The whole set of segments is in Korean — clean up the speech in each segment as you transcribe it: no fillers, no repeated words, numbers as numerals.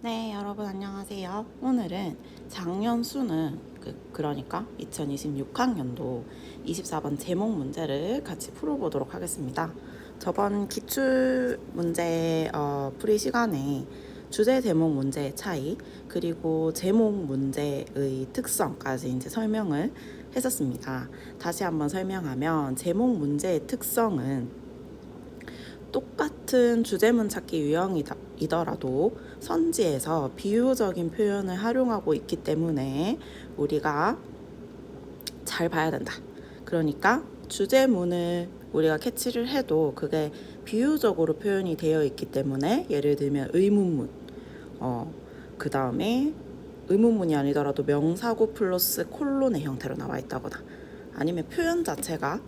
네, 여러분 안녕하세요. 오늘은 작년 수능, 그러니까 2026학년도 24번 제목 문제를 같이 풀어보도록 하겠습니다. 저번 기출 문제 풀이 시간에 주제 제목 문제의 차이, 그리고 제목 문제의 특성까지 이제 설명을 했었습니다. 다시 한번 설명하면 제목 문제의 특성은 똑같은 주제문 찾기 유형이더라도 선지에서 비유적인 표현을 활용하고 있기 때문에 우리가 잘 봐야 된다. 그러니까 주제문을 우리가 캐치를 해도 그게 비유적으로 표현이 되어 있기 때문에, 예를 들면 의문문, 그 다음에 의문문이 아니더라도 명사구 플러스 콜론의 형태로 나와 있다거나, 아니면 표현 자체가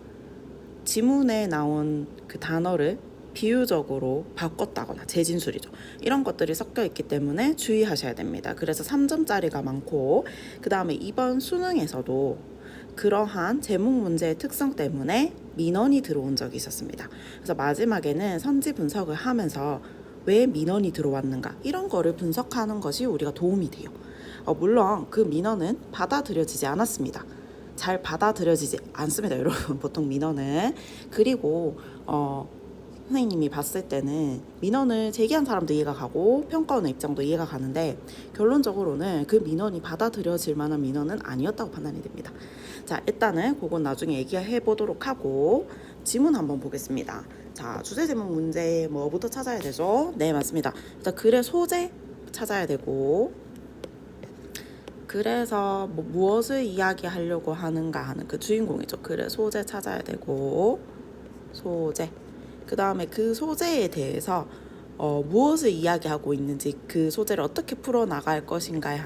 지문에 나온 그 단어를 비유적으로 바꿨다거나, 재진술이죠. 이런 것들이 섞여 있기 때문에 주의하셔야 됩니다. 그래서 3점짜리가 많고, 그 다음에 이번 수능에서도 그러한 제목 문제의 특성 때문에 민원이 들어온 적이 있었습니다. 그래서 마지막에는 선지 분석을 하면서 왜 민원이 들어왔는가, 이런 거를 분석하는 것이 우리가 도움이 돼요. 물론 그 민원은 받아들여지지 않았습니다. 잘 받아들여지지 않습니다, 여러분. 보통 민원은. 그리고 선생님이 봤을 때는 민원을 제기한 사람도 이해가 가고 평가원의 입장도 이해가 가는데, 결론적으로는 그 민원이 받아들여질 만한 민원은 아니었다고 판단이 됩니다. 자, 일단은 그건 나중에 얘기해 보도록 하고, 지문 한번 보겠습니다. 자, 주제 제목 문제 뭐부터 찾아야 되죠? 네, 맞습니다. 일단 글의 소재 찾아야 되고, 그래서 무엇을 이야기하려고 하는가 하는 그 주인공이죠. 글의 소재 찾아야 되고, 소재. 그 다음에 그 소재에 대해서 무엇을 이야기하고 있는지, 그 소재를 어떻게 풀어나갈 것인가에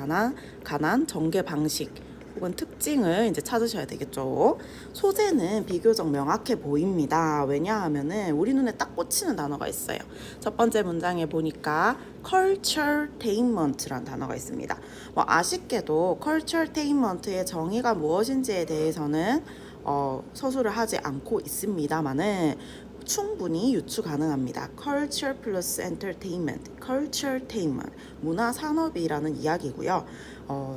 관한 전개 방식 혹은 특징을 이제 찾으셔야 되겠죠. 소재는 비교적 명확해 보입니다. 왜냐하면은 우리 눈에 딱 꽂히는 단어가 있어요. 첫 번째 문장에 보니까 culturetainment라는 단어가 있습니다. 아쉽게도 culturetainment의 정의가 무엇인지에 대해서는 서술을 하지 않고 있습니다만은 충분히 유추 가능합니다. Culture plus entertainment, culturetainment, 문화산업이라는 이야기고요.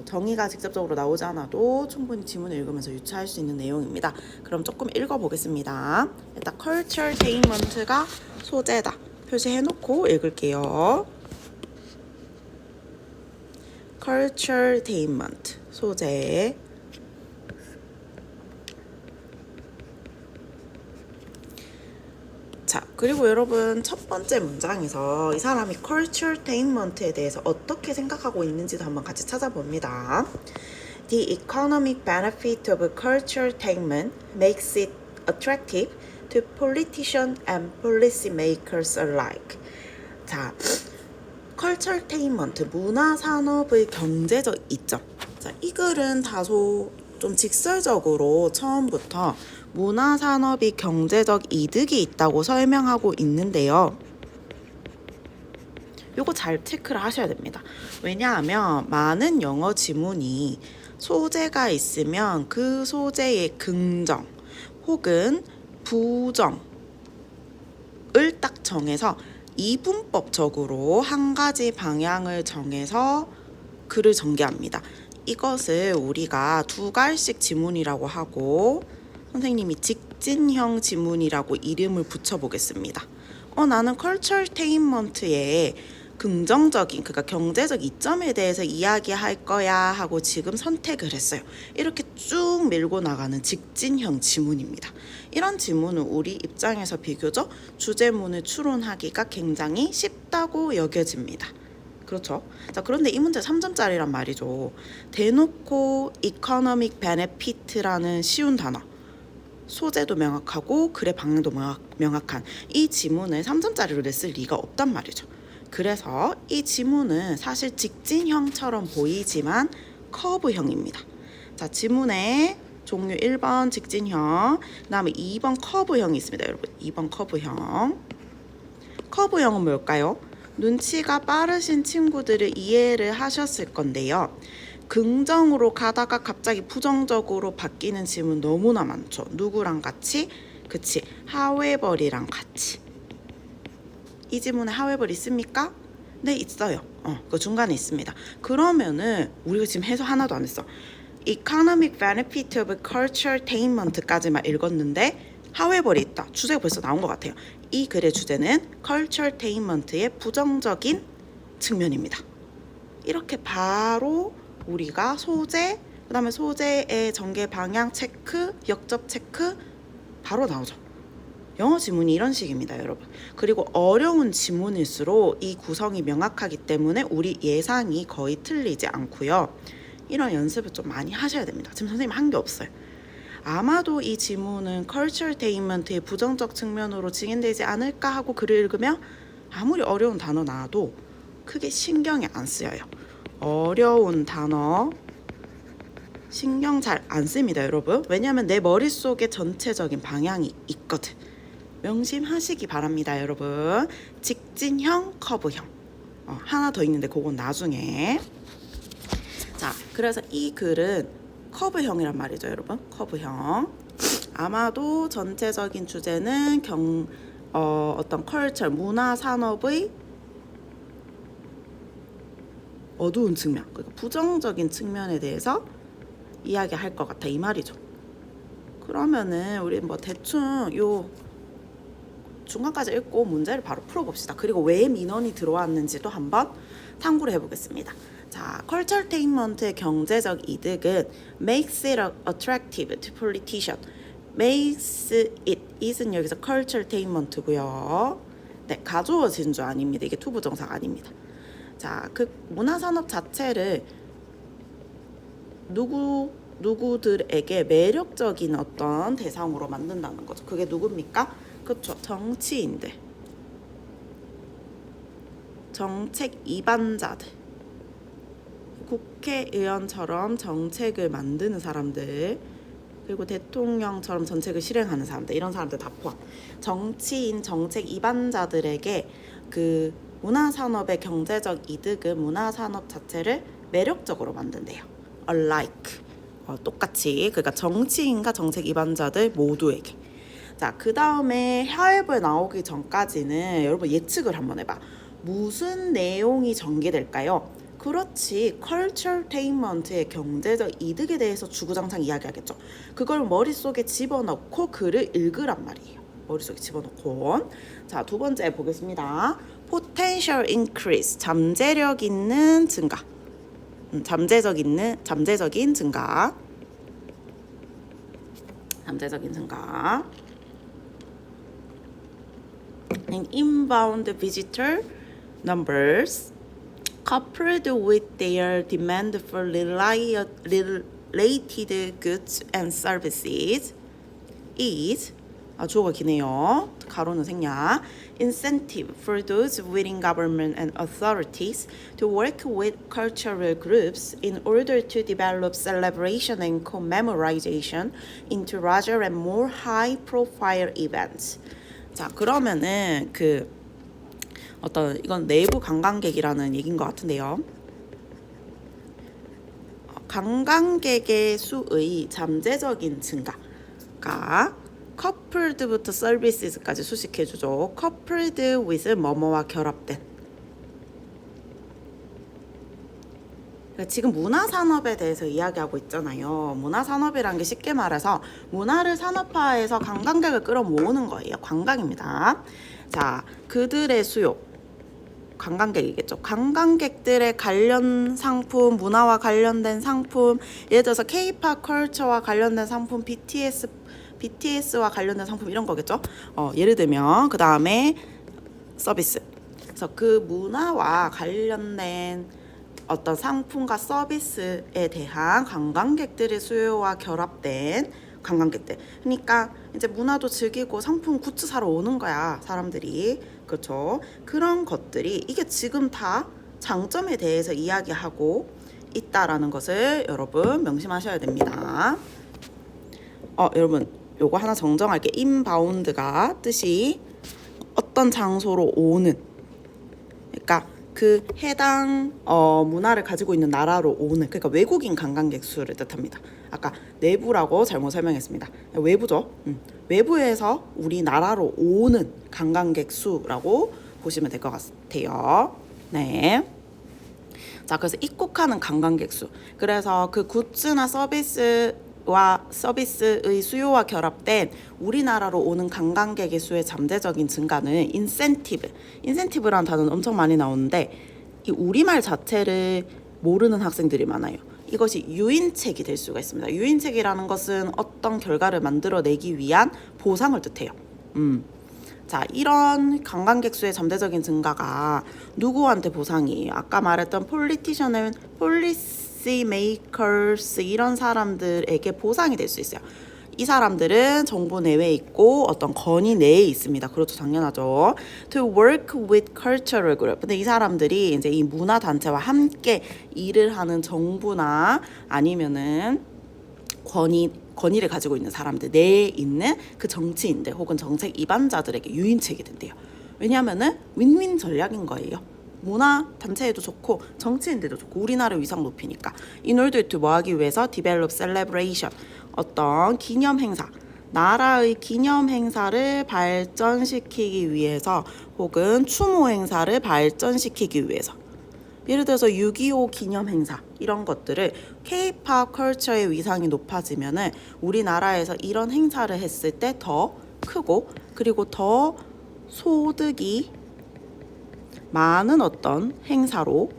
정의가 직접적으로 나오지 않아도 충분히 지문을 읽으면서 유추할 수 있는 내용입니다. 그럼 조금 읽어보겠습니다. 일단 culturetainment가 소재다 표시해놓고 읽을게요. culturetainment, 소재. 자, 그리고 여러분 첫 번째 문장에서 이 사람이 culturetainment에 대해서 어떻게 생각하고 있는지도 한번 같이 찾아봅니다. The economic benefit of culturetainment makes it attractive to politicians and policymakers alike. 자, culturetainment, 문화산업의 경제적 이점. 자, 이 글은 다소 좀 직설적으로 처음부터 문화산업이 경제적 이득이 있다고 설명하고 있는데요. 요거 잘 체크를 하셔야 됩니다. 왜냐하면 많은 영어 지문이 소재가 있으면 그 소재의 긍정 혹은 부정을 딱 정해서 이분법적으로 한 가지 방향을 정해서 글을 전개합니다. 이것을 우리가 두갈식 지문이라고 하고, 선생님이 직진형 지문이라고 이름을 붙여보겠습니다. 나는 culturetainment의 긍정적인, 그러니까 경제적 이점에 대해서 이야기할 거야 하고 지금 선택을 했어요. 이렇게 쭉 밀고 나가는 직진형 지문입니다. 이런 지문은 우리 입장에서 비교적 주제문을 추론하기가 굉장히 쉽다고 여겨집니다. 그렇죠. 자, 그런데 이 문제 3점짜리란 말이죠. 대놓고 economic benefit라는 쉬운 단어, 소재도 명확하고 글의 방향도 명확한 이 지문을 3점짜리로 냈을 리가 없단 말이죠. 그래서 이 지문은 사실 직진형처럼 보이지만 커브형입니다. 자, 지문의 종류 1번 직진형, 그 다음에 2번 커브형이 있습니다. 여러분, 2번 커브형. 커브형은 뭘까요? 눈치가 빠르신 친구들을 이해를 하셨을 건데요. 긍정으로 가다가 갑자기 부정적으로 바뀌는 지문 너무나 많죠. 누구랑 같이? however이랑 같이. 이 지문에 however 있습니까? 네, 있어요. 그 중간에 있습니다. 그러면은 우리가 지금 해서 하나도 안 했어. Economic benefit of cultural attainment까지만 읽었는데 however이 있다. 주제가 벌써 나온 것 같아요. 이 글의 주제는 cultural attainment의 부정적인 측면입니다. 이렇게 바로 우리가 소재, 그 다음에 소재의 전개 방향 체크, 역접 체크 바로 나오죠. 영어 지문이 이런 식입니다, 여러분. 그리고 어려운 지문일수록 이 구성이 명확하기 때문에 우리 예상이 거의 틀리지 않고요. 이런 연습을 좀 많이 하셔야 됩니다. 지금 선생님 한 게 없어요. 아마도 이 지문은 cultural attainment의 부정적 측면으로 증인되지 않을까 하고 글을 읽으면 아무리 어려운 단어 나와도 크게 신경이 안 쓰여요. 어려운 단어 신경 잘 안 씁니다, 여러분. 왜냐하면 내 머릿속에 전체적인 방향이 있거든. 명심하시기 바랍니다, 여러분. 직진형, 커브형. 하나 더 있는데 그건 나중에. 자, 그래서 이 글은 커브형이란 말이죠, 여러분. 커브형. 아마도 전체적인 주제는 어떤 컬처, 문화 산업의 어두운 측면, 그러니까 부정적인 측면에 대해서 이야기할 것 같아, 이 말이죠. 그러면은 우리 뭐 대충 요 중간까지 읽고 문제를 바로 풀어봅시다. 그리고 왜 민원이 들어왔는지도 한번 탐구를 해보겠습니다. 자, cultural attainment의 경제적 이득은 makes it attractive to politician. makes it is은 여기서 cultural attainment고요. 네, 가져워진 줄 아닙니다. 이게 투부정사가 아닙니다. 자, 그 문화산업 자체를 누구들에게 매력적인 어떤 대상으로 만든다는 거죠. 그게 누굽니까? 그렇죠. 정치인들, 정책 이반자들, 국회의원처럼 정책을 만드는 사람들, 그리고 대통령처럼 정책을 실행하는 사람들, 이런 사람들 다 포함. 정치인, 정책 이반자들에게 그 문화산업의 경제적 이득은 문화산업 자체를 매력적으로 만든대요. alike. 똑같이. 그러니까 정치인과 정책 이반자들 모두에게. 자, 그 다음에 하회부에 나오기 전까지는 여러분 예측을 한번 해봐. 무슨 내용이 전개될까요? 그렇지, cultural attainment의 경제적 이득에 대해서 주구장창 이야기하겠죠. 그걸 머릿속에 집어넣고 글을 읽으란 말이에요. 머릿속에 집어넣고. 자, 두 번째 보겠습니다. potential increase, 잠재력 있는 증가. 잠재적인 증가. 잠재적인 증가. And inbound visitor numbers coupled with their demand for related goods and services is 주어가 기네요. 가로는 생략. incentive for those within government and authorities to work with cultural groups in order to develop celebration and commemoration into larger and more high-profile events. 자, 그러면은 이건 내부 관광객이라는 얘기인 것 같은데요. 관광객의 수의 잠재적인 증가가 coupled부터 services까지 수식해주죠. coupled with 뭐뭐와 결합된. 그러니까 지금 문화산업에 대해서 이야기하고 있잖아요. 문화산업이란 게 쉽게 말해서 문화를 산업화해서 관광객을 끌어모으는 거예요. 관광입니다. 자, 그들의 수요. 관광객이겠죠. 관광객들의 관련 상품, 문화와 관련된 상품, 예를 들어서 K-pop 컬처와 관련된 상품, BTS와 관련된 상품 이런 거겠죠. 예를 들면 그 다음에 서비스. 그래서 그 문화와 관련된 어떤 상품과 서비스에 대한 관광객들의 수요와 결합된 관광객들. 그러니까 이제 문화도 즐기고 상품 굿즈 사러 오는 거야, 사람들이. 그렇죠. 그런 것들이 이게 지금 다 장점에 대해서 이야기하고 있다라는 것을 여러분 명심하셔야 됩니다. 여러분 요거 하나 정정할게. 인바운드가 뜻이 어떤 장소로 오는, 그러니까 그 해당 문화를 가지고 있는 나라로 오는, 그러니까 외국인 관광객 수를 뜻합니다. 아까 내부라고 잘못 설명했습니다. 외부죠. 외부에서 우리나라로 오는 관광객 수라고 보시면 될 것 같아요. 네. 자, 그래서 입국하는 관광객 수. 그래서 그 굿즈나 서비스의 수요와 결합된 우리나라로 오는 관광객의 수의 잠재적인 증가는 인센티브라는 단어는 엄청 많이 나오는데 이 우리말 자체를 모르는 학생들이 많아요. 이것이 유인책이 될 수가 있습니다. 유인책이라는 것은 어떤 결과를 만들어내기 위한 보상을 뜻해요. 자, 이런 관광객 수의 잠재적인 증가가 누구한테 보상이에요? 아까 말했던 폴리티션은 policy makers 이런 사람들에게 보상이 될 수 있어요. 이 사람들은 정부 내외에 있고 어떤 건의 내에 있습니다. 그렇죠, 당연하죠. To work with cultural group. 근데 이 사람들이 이제 이 문화 단체와 함께 일을 하는 정부나 아니면은 권위를 가지고 있는 사람들 내에 있는 그 정치인들 혹은 정책 입안자들에게 유인책이 된대요. 왜냐하면은 윈윈 전략인 거예요. 문화 단체에도 좋고 정치인들도 좋고 우리나라 위상 높이니까. In order to 뭐 하기 위해서 develop celebration 어떤 기념 행사 나라의 기념 행사를 발전시키기 위해서 혹은 추모 행사를 발전시키기 위해서 예를 들어서 6.25 기념 행사 이런 것들을 K-pop 컬처의 위상이 높아지면은 우리나라에서 이런 행사를 했을 때 더 크고 그리고 더 소득이 많은 어떤 행사로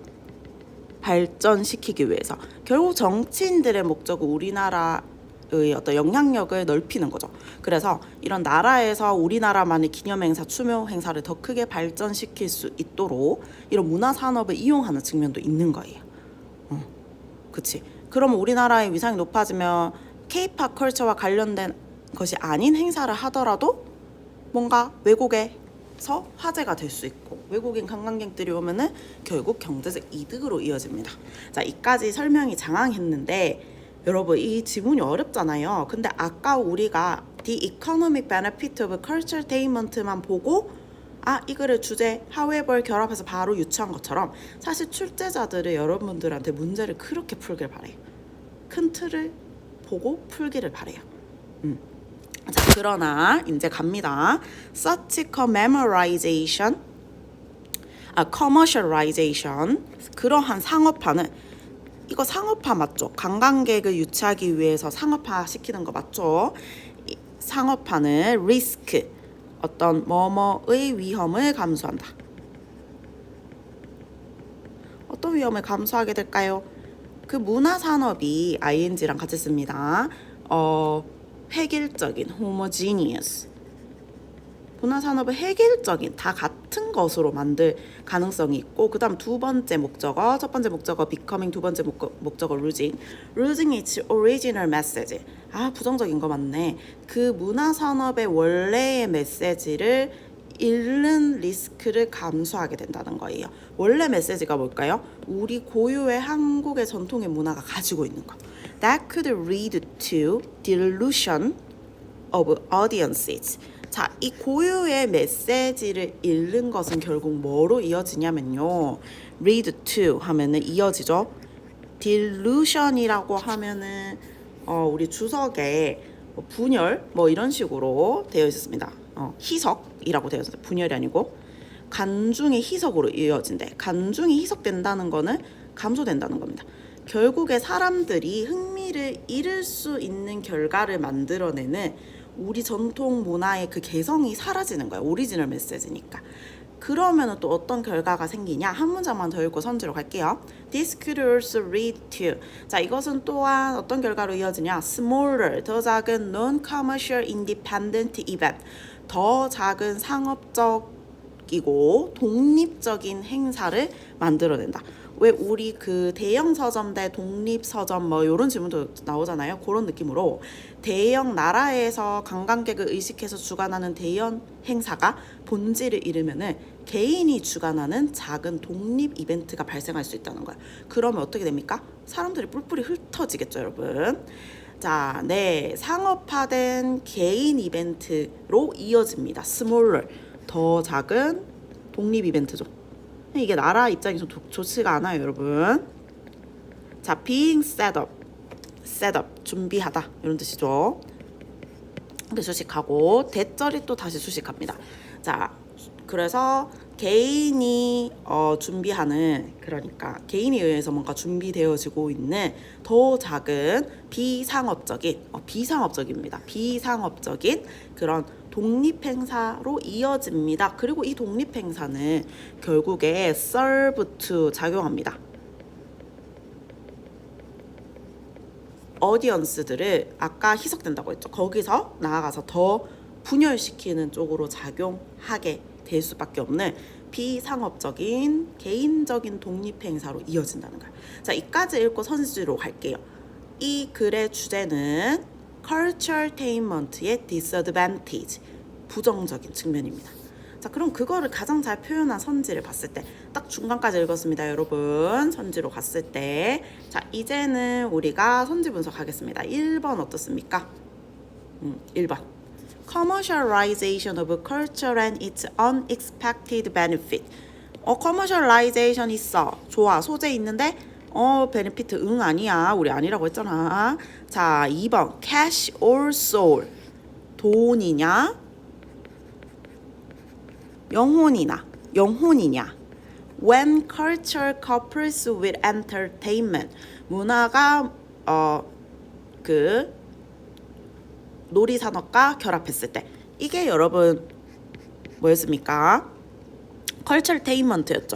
발전시키기 위해서 결국 정치인들의 목적은 우리나라의 어떤 영향력을 넓히는 거죠. 그래서 이런 나라에서 우리나라만의 기념행사, 추모 행사를 더 크게 발전시킬 수 있도록 이런 문화산업을 이용하는 측면도 있는 거예요. 그치. 그러면 우리나라의 위상이 높아지면 K-pop 컬처와 관련된 것이 아닌 행사를 하더라도 뭔가 외국에서 화제가 될 수 있고 외국인 관광객들이 오면은 결국 경제적 이득으로 이어집니다. 자, 이까지 설명이 장황했는데 여러분 이 지문이 어렵잖아요. 근데 아까 우리가 The Economic Benefit of Cultural Attainment만 보고 이 글을 주제 however 결합해서 바로 유추한 것처럼 사실 출제자들은 여러분들한테 문제를 그렇게 풀길 바래요. 큰 틀을 보고 풀기를 바래요. 자, 그러나 이제 갑니다. Such commemorization, commercialization 그러한 상업화는 이거 상업화 맞죠? 관광객을 유치하기 위해서 상업화 시키는 거 맞죠? 상업화는 리스크, 어떤 뭐뭐의 위험을 감수한다. 어떤 위험을 감수하게 될까요? 그 문화산업이 ing랑 같이 씁니다. 획일적인, homogeneous. 문화산업을 획일적인, 다 같은 것으로 만들 가능성이 있고 그 다음 두 번째 목적어, 첫 번째 목적어 becoming, 두 번째 목적어 losing its original message. 부정적인 거 맞네. 그 문화산업의 원래의 메시지를 잃는 리스크를 감수하게 된다는 거예요. 원래 메시지가 뭘까요? 우리 고유의 한국의 전통의 문화가 가지고 있는 거. That could lead to dilution of audiences. 자, 이 고유의 메시지를 잃는 것은 결국 뭐로 이어지냐면요. lead to 하면은 이어지죠. dilution이라고 하면은 우리 주석에 분열 이런 식으로 되어 있었습니다. 희석이라고 되어 있어요. 분열이 아니고 간중의 희석으로 이어진대. 간중이 희석된다는 거는 감소된다는 겁니다. 결국에 사람들이 흥미를 잃을 수 있는 결과를 만들어내는 우리 전통 문화의 그 개성이 사라지는 거예요. 오리지널 메시지니까. 그러면 또 어떤 결과가 생기냐? 한 문장만 더 읽고 선지로 갈게요. This could also lead to. 자, 이것은 또한 어떤 결과로 이어지냐? Smaller, 더 작은 non-commercial independent event. 더 작은 상업적이고 독립적인 행사를 만들어낸다. 왜 우리 그 대형 서점 대 독립 서점 이런 질문도 나오잖아요. 그런 느낌으로 대형 나라에서 관광객을 의식해서 주관하는 대형 행사가 본질을 잃으면은 개인이 주관하는 작은 독립 이벤트가 발생할 수 있다는 거예요. 그러면 어떻게 됩니까? 사람들이 뿔뿔이 흩어지겠죠, 여러분. 자, 네, 상업화된 개인 이벤트로 이어집니다. smaller, 더 작은 독립 이벤트죠. 이게 나라 입장에서 좋지가 않아요, 여러분. 자, being set up, 준비하다 이런 뜻이죠. 이렇게 수식하고 대절이 또 다시 수식합니다. 자, 그래서 개인이 준비하는, 그러니까 개인에 의해서 뭔가 준비되어지고 있는 더 작은 비상업적입니다. 비상업적인 그런 독립행사로 이어집니다. 그리고 이 독립행사는 결국에 serve to 작용합니다. 어디언스들을 아까 희석된다고 했죠. 거기서 나아가서 더 분열시키는 쪽으로 작용하게 될 수밖에 없는 비상업적인 개인적인 독립행사로 이어진다는 거예요. 자, 이까지 읽고 선지로 갈게요. 이 글의 주제는 culturetainment의 disadvantage, 부정적인 측면입니다. 자, 그럼 그거를 가장 잘 표현한 선지를 봤을 때 딱 중간까지 읽었습니다, 여러분. 선지로 갔을 때, 자, 이제는 우리가 선지 분석하겠습니다. 1번 어떻습니까? 1번 commercialization of culture and its unexpected benefit. commercialization 있어, 좋아, 소재 있는데 베네피트 아니야, 우리 아니라고 했잖아. 자, 2번 cash or soul, 돈이냐 영혼이냐. When culture couples with entertainment, 문화가 그 놀이 산업과 결합했을 때, 이게 여러분 뭐였습니까? 컬처테인먼트였죠.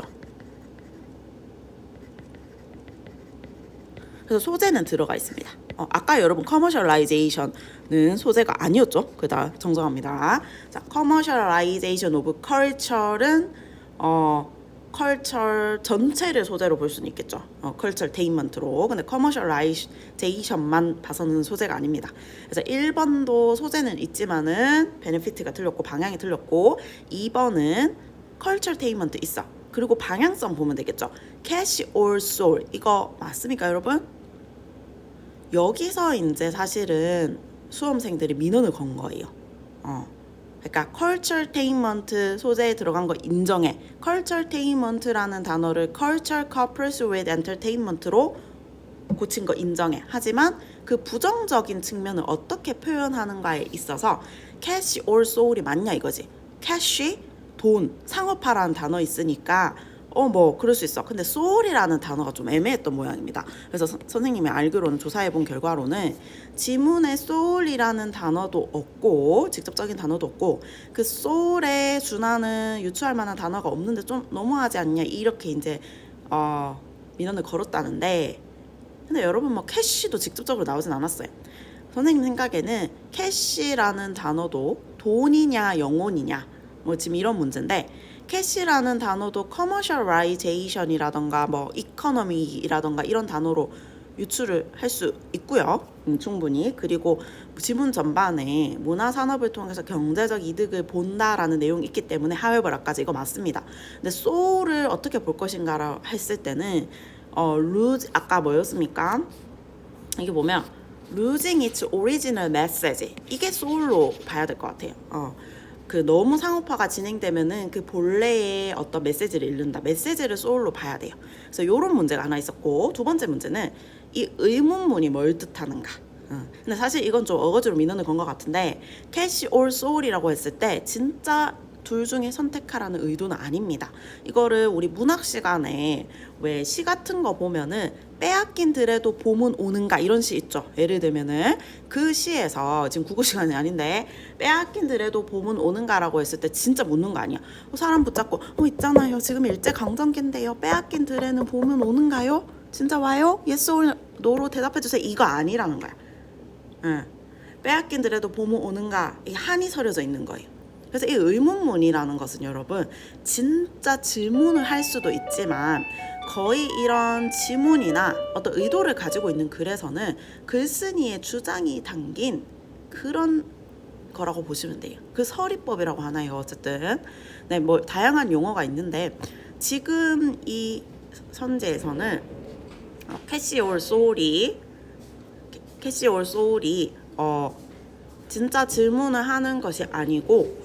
그래서 소재는 들어가 있습니다. 아까 여러분 커머셜라이제이션은 소재가 아니었죠. 그다 정정합니다. 자, 커머셜라이제이션 오브 컬처는 컬처 전체를 소재로 볼 수는 있겠죠. 컬처테인먼트로. 근데 커머셜라이제이션만 봐서는 소재가 아닙니다. 그래서 1번도 소재는 있지만은 베네피트가 틀렸고 방향이 틀렸고, 2번은 컬처테인먼트 있어. 그리고 방향성 보면 되겠죠. cash or soul, 이거 맞습니까, 여러분? 여기서 이제 사실은 수험생들이 민원을 건 거예요. 그러니까 culturetainment 소재에 들어간 거 인정해. culturetainment라는 단어를 culture couples with entertainment로 고친 거 인정해. 하지만 그 부정적인 측면을 어떻게 표현하는가에 있어서 cash or soul이 맞냐 이거지. cash, 돈, 상업화라는 단어 있으니까 뭐 그럴 수 있어. 근데 soul이라는 단어가 좀 애매했던 모양입니다. 그래서 선생님이 알기로는 조사해본 결과로는 지문에 soul이라는 단어도 없고, 직접적인 단어도 없고, 그 soul에 준하는 유추할 만한 단어가 없는데 좀 너무하지 않냐, 이렇게 이제 민원을 걸었다는데, 근데 여러분 뭐 캐시도 직접적으로 나오진 않았어요. 선생님 생각에는 캐시라는 단어도 돈이냐 영혼이냐 뭐 지금 이런 문제인데, 캐시라는 단어도 커머셜라이제이션이라던가 뭐 이코노미라던가 이런 단어로 유추를 할 수 있고요. 충분히. 그리고 지문 전반에 문화산업을 통해서 경제적 이득을 본다라는 내용이 있기 때문에 하웨버라까지 이거 맞습니다. 근데 soul을 어떻게 볼 것인가 했을 때는 lose, 아까 뭐였습니까? 이게 보면 losing its original message, 이게 soul로 봐야 될 것 같아요. 그 너무 상업화가 진행되면은 그 본래의 어떤 메시지를 잃는다. 메시지를 soul로 봐야 돼요. 그래서 이런 문제가 하나 있었고, 두 번째 문제는 이 의문문이 뭘 뜻하는가. 근데 사실 이건 좀 어거지로 민원을 건 것 같은데, cash or soul이라고 했을 때 진짜 둘 중에 선택하라는 의도는 아닙니다. 이거를 우리 문학 시간에 왜 시 같은 거 보면은 빼앗긴 들에도 봄은 오는가 이런 시 있죠. 예를 들면은 그 시에서, 지금 국어 시간이 아닌데 빼앗긴 들에도 봄은 오는가라고 했을 때 진짜 묻는 거 아니야. 사람 붙잡고 있잖아요, 지금 일제강점기인데요, 빼앗긴 들에는 봄은 오는가요? 진짜 와요? Yes or no로 대답해 주세요. 이거 아니라는 거야. 빼앗긴 들에도 봄은 오는가, 이게 한이 서려져 있는 거예요. 그래서 이 의문문이라는 것은 여러분 진짜 질문을 할 수도 있지만, 거의 이런 지문이나 어떤 의도를 가지고 있는 글에서는 글쓴이의 주장이 담긴 그런 거라고 보시면 돼요. 그 서리법이라고 하나요. 어쨌든 네, 뭐 다양한 용어가 있는데, 지금 이 선제에서는 캐시 올 소울이 진짜 질문을 하는 것이 아니고,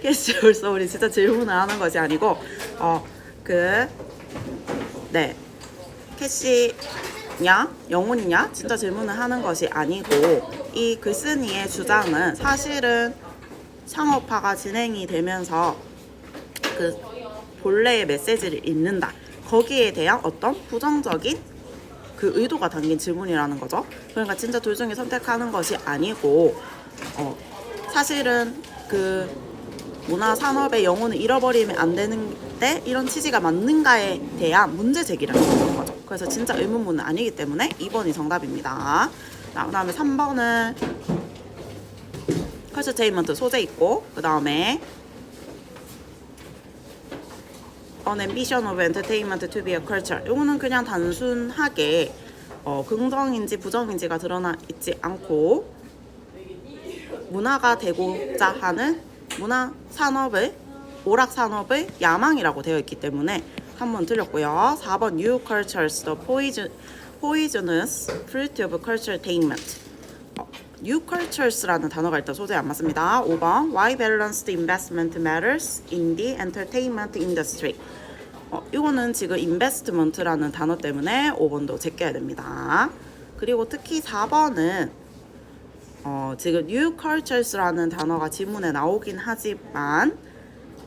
캐시 올 소울이 진짜 질문을 하는 것이 아니고, 캐시냐 영혼이냐 진짜 질문을 하는 것이 아니고, 이 글쓴이의 주장은 사실은 상업화가 진행이 되면서 그 본래의 메시지를 읽는다. 거기에 대한 어떤 부정적인 그 의도가 담긴 질문이라는 거죠. 그러니까 진짜 둘 중에 선택하는 것이 아니고 사실은 그 문화 산업의 영혼을 잃어버리면 안 되는데 이런 취지가 맞는가에 대한 문제 제기를 하는 거죠. 그래서 진짜 의문문은 아니기 때문에 2번이 정답입니다. 그 다음에 3번은 컬처테인먼트 소재 있고, 그 다음에 An ambition of entertainment to be a culture. 이거는 그냥 단순하게 긍정인지 부정인지가 드러나 있지 않고 문화가 되고자 하는 문화 산업의 오락 산업의 야망이라고 되어 있기 때문에 한 번 틀렸고요. 4번 New cultures, the poisonous fruit of culturetainment. New cultures라는 단어가 일단 소재에 안 맞습니다. 5번 Why balanced investment matters in the entertainment industry. 이거는 지금 investment라는 단어 때문에 5번도 제껴야 됩니다. 그리고 특히 4번은 지금 new cultures라는 단어가 지문에 나오긴 하지만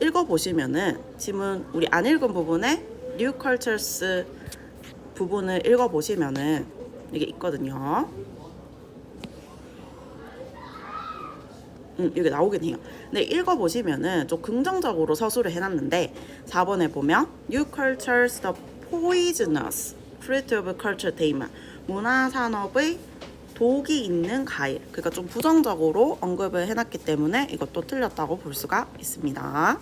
읽어보시면은 지문 우리 안 읽은 부분에 new cultures 부분을 읽어보시면은 이게 있거든요. 이게 나오긴 해요. 근데 읽어보시면은 좀 긍정적으로 서술을 해놨는데 4번에 보면 New cultures the poisonous fruit of culturetainment. 문화산업의 독이 있는 과일. 그러니까 좀 부정적으로 언급을 해놨기 때문에 이것도 틀렸다고 볼 수가 있습니다.